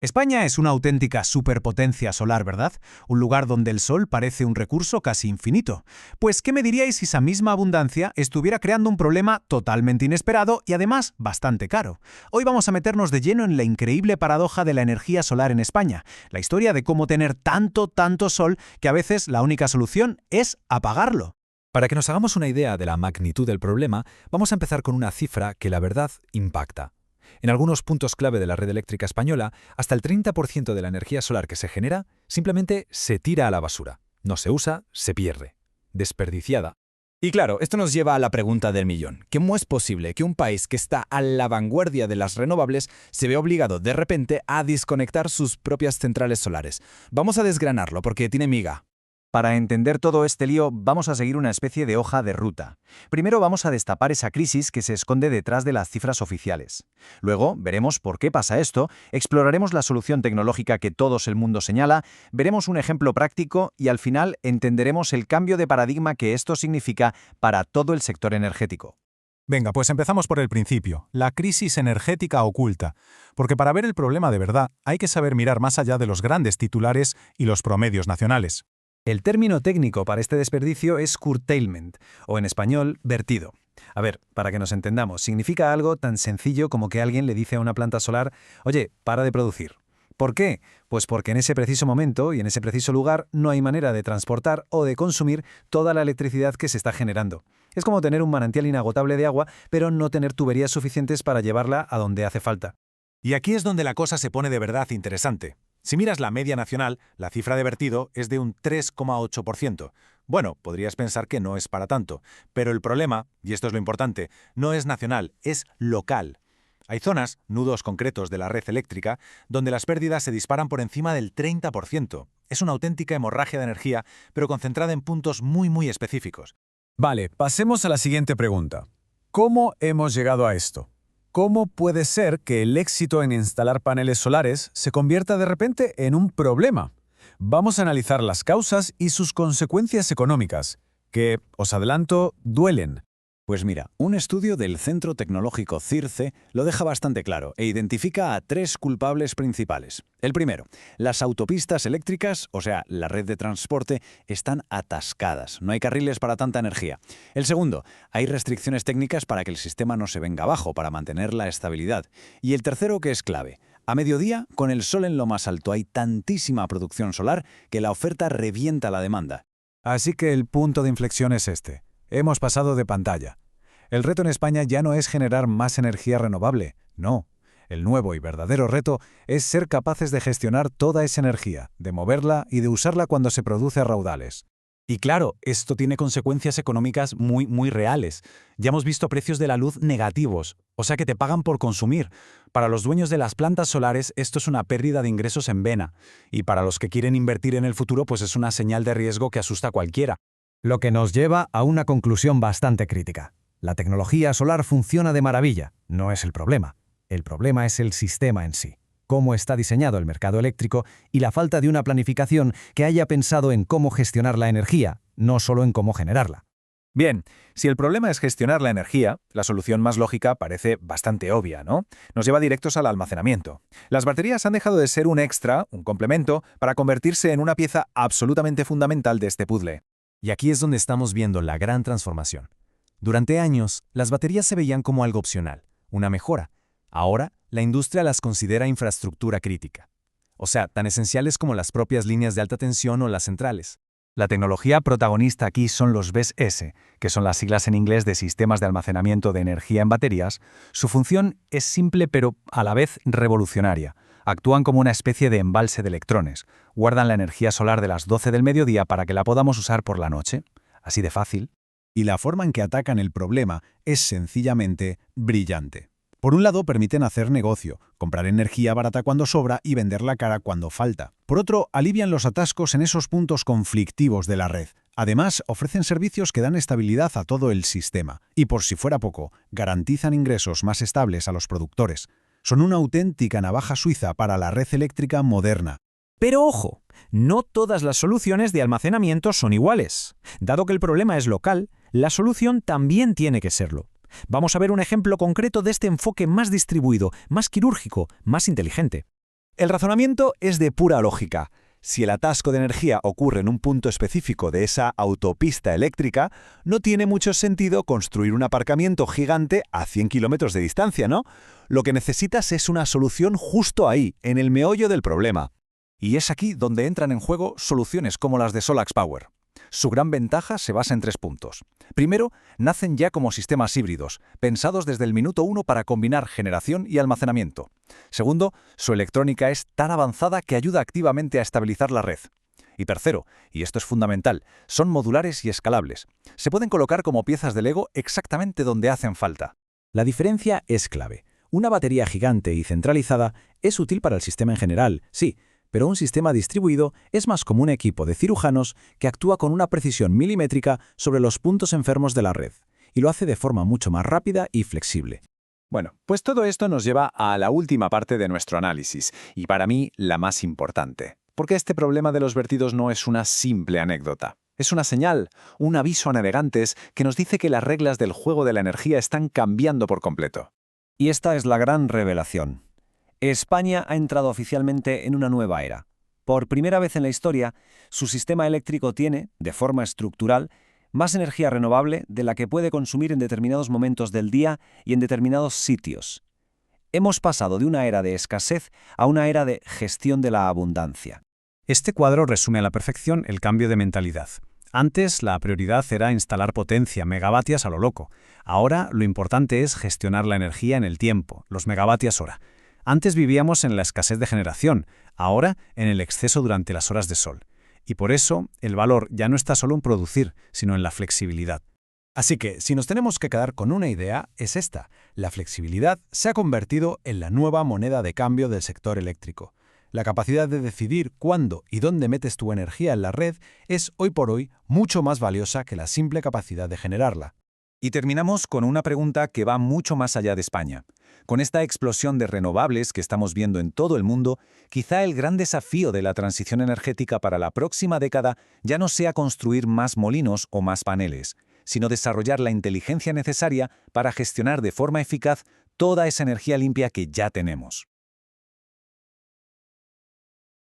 España es una auténtica superpotencia solar, ¿verdad? Un lugar donde el sol parece un recurso casi infinito. Pues, ¿qué me diríais si esa misma abundancia estuviera creando un problema totalmente inesperado y además bastante caro? Hoy vamos a meternos de lleno en la increíble paradoja de la energía solar en España, la historia de cómo tener tanto sol que a veces la única solución es apagarlo. Para que nos hagamos una idea de la magnitud del problema, vamos a empezar con una cifra que la verdad impacta. En algunos puntos clave de la red eléctrica española, hasta el 30% de la energía solar que se genera simplemente se tira a la basura. No se usa, se pierde. Desperdiciada. Y claro, esto nos lleva a la pregunta del millón. ¿Cómo es posible que un país que está a la vanguardia de las renovables se vea obligado de repente a desconectar sus propias centrales solares? Vamos a desgranarlo porque tiene miga. Para entender todo este lío, vamos a seguir una especie de hoja de ruta. Primero vamos a destapar esa crisis que se esconde detrás de las cifras oficiales. Luego, veremos por qué pasa esto, exploraremos la solución tecnológica que todo el mundo señala, veremos un ejemplo práctico y al final entenderemos el cambio de paradigma que esto significa para todo el sector energético. Venga, pues empezamos por el principio, la crisis energética oculta, porque para ver el problema de verdad hay que saber mirar más allá de los grandes titulares y los promedios nacionales. El término técnico para este desperdicio es curtailment, o en español, vertido. A ver, para que nos entendamos, significa algo tan sencillo como que alguien le dice a una planta solar, oye, para de producir. ¿Por qué? Pues porque en ese preciso momento y en ese preciso lugar no hay manera de transportar o de consumir toda la electricidad que se está generando. Es como tener un manantial inagotable de agua, pero no tener tuberías suficientes para llevarla a donde hace falta. Y aquí es donde la cosa se pone de verdad interesante. Si miras la media nacional, la cifra de vertido es de un 3,8%. Bueno, podrías pensar que no es para tanto, pero el problema, y esto es lo importante, no es nacional, es local. Hay zonas, nudos concretos de la red eléctrica, donde las pérdidas se disparan por encima del 30%. Es una auténtica hemorragia de energía, pero concentrada en puntos muy específicos. Vale, pasemos a la siguiente pregunta. ¿Cómo hemos llegado a esto? ¿Cómo puede ser que el éxito en instalar paneles solares se convierta de repente en un problema? Vamos a analizar las causas y sus consecuencias económicas, que, os adelanto, duelen. Pues mira, un estudio del Centro Tecnológico CIRCE lo deja bastante claro e identifica a 3 culpables principales. El primero, las autopistas eléctricas, o sea, la red de transporte, están atascadas. No hay carriles para tanta energía. El segundo, hay restricciones técnicas para que el sistema no se venga abajo, para mantener la estabilidad. Y el tercero, que es clave, a mediodía, con el sol en lo más alto, hay tantísima producción solar que la oferta revienta la demanda. Así que el punto de inflexión es este. Hemos pasado de pantalla. El reto en España ya no es generar más energía renovable, no. El nuevo y verdadero reto es ser capaces de gestionar toda esa energía, de moverla y de usarla cuando se produce a raudales. Y claro, esto tiene consecuencias económicas muy reales. Ya hemos visto precios de la luz negativos, o sea que te pagan por consumir. Para los dueños de las plantas solares esto es una pérdida de ingresos en vena. Y para los que quieren invertir en el futuro, pues es una señal de riesgo que asusta a cualquiera. Lo que nos lleva a una conclusión bastante crítica. La tecnología solar funciona de maravilla, no es el problema. El problema es el sistema en sí, cómo está diseñado el mercado eléctrico y la falta de una planificación que haya pensado en cómo gestionar la energía, no solo en cómo generarla. Bien, si el problema es gestionar la energía, la solución más lógica parece bastante obvia, ¿no? Nos lleva directos al almacenamiento. Las baterías han dejado de ser un extra, un complemento, para convertirse en una pieza absolutamente fundamental de este puzzle. Y aquí es donde estamos viendo la gran transformación. Durante años, las baterías se veían como algo opcional, una mejora. Ahora, la industria las considera infraestructura crítica. O sea, tan esenciales como las propias líneas de alta tensión o las centrales. La tecnología protagonista aquí son los BESS, que son las siglas en inglés de Sistemas de Almacenamiento de Energía en Baterías. Su función es simple pero a la vez revolucionaria. Actúan como una especie de embalse de electrones. Guardan la energía solar de las 12 del mediodía para que la podamos usar por la noche. Así de fácil. Y la forma en que atacan el problema es sencillamente brillante. Por un lado, permiten hacer negocio, comprar energía barata cuando sobra y venderla cara cuando falta. Por otro, alivian los atascos en esos puntos conflictivos de la red. Además, ofrecen servicios que dan estabilidad a todo el sistema. Y por si fuera poco, garantizan ingresos más estables a los productores. Son una auténtica navaja suiza para la red eléctrica moderna. Pero ojo, no todas las soluciones de almacenamiento son iguales. Dado que el problema es local, la solución también tiene que serlo. Vamos a ver un ejemplo concreto de este enfoque más distribuido, más quirúrgico, más inteligente. El razonamiento es de pura lógica. Si el atasco de energía ocurre en un punto específico de esa autopista eléctrica, no tiene mucho sentido construir un aparcamiento gigante a 100 kilómetros de distancia, ¿no? Lo que necesitas es una solución justo ahí, en el meollo del problema. Y es aquí donde entran en juego soluciones como las de Solax Power. Su gran ventaja se basa en 3 puntos. Primero, nacen ya como sistemas híbridos, pensados desde el minuto 1 para combinar generación y almacenamiento. Segundo, su electrónica es tan avanzada que ayuda activamente a estabilizar la red. Y tercero, y esto es fundamental, son modulares y escalables. Se pueden colocar como piezas de Lego exactamente donde hacen falta. La diferencia es clave. Una batería gigante y centralizada es útil para el sistema en general, sí, pero un sistema distribuido es más como un equipo de cirujanos que actúa con una precisión milimétrica sobre los puntos enfermos de la red, y lo hace de forma mucho más rápida y flexible. Bueno, pues todo esto nos lleva a la última parte de nuestro análisis, y para mí la más importante. Porque este problema de los vertidos no es una simple anécdota. Es una señal, un aviso a navegantes que nos dice que las reglas del juego de la energía están cambiando por completo. Y esta es la gran revelación. España ha entrado oficialmente en una nueva era. Por primera vez en la historia, su sistema eléctrico tiene, de forma estructural, más energía renovable de la que puede consumir en determinados momentos del día y en determinados sitios. Hemos pasado de una era de escasez a una era de gestión de la abundancia. Este cuadro resume a la perfección el cambio de mentalidad. Antes, la prioridad era instalar potencia, megavatios a lo loco. Ahora, lo importante es gestionar la energía en el tiempo, los megavatios hora. Antes vivíamos en la escasez de generación, ahora en el exceso durante las horas de sol. Y por eso, el valor ya no está solo en producir, sino en la flexibilidad. Así que, si nos tenemos que quedar con una idea, es esta. La flexibilidad se ha convertido en la nueva moneda de cambio del sector eléctrico. La capacidad de decidir cuándo y dónde metes tu energía en la red es, hoy por hoy, mucho más valiosa que la simple capacidad de generarla. Y terminamos con una pregunta que va mucho más allá de España. Con esta explosión de renovables que estamos viendo en todo el mundo, quizá el gran desafío de la transición energética para la próxima década ya no sea construir más molinos o más paneles, sino desarrollar la inteligencia necesaria para gestionar de forma eficaz toda esa energía limpia que ya tenemos.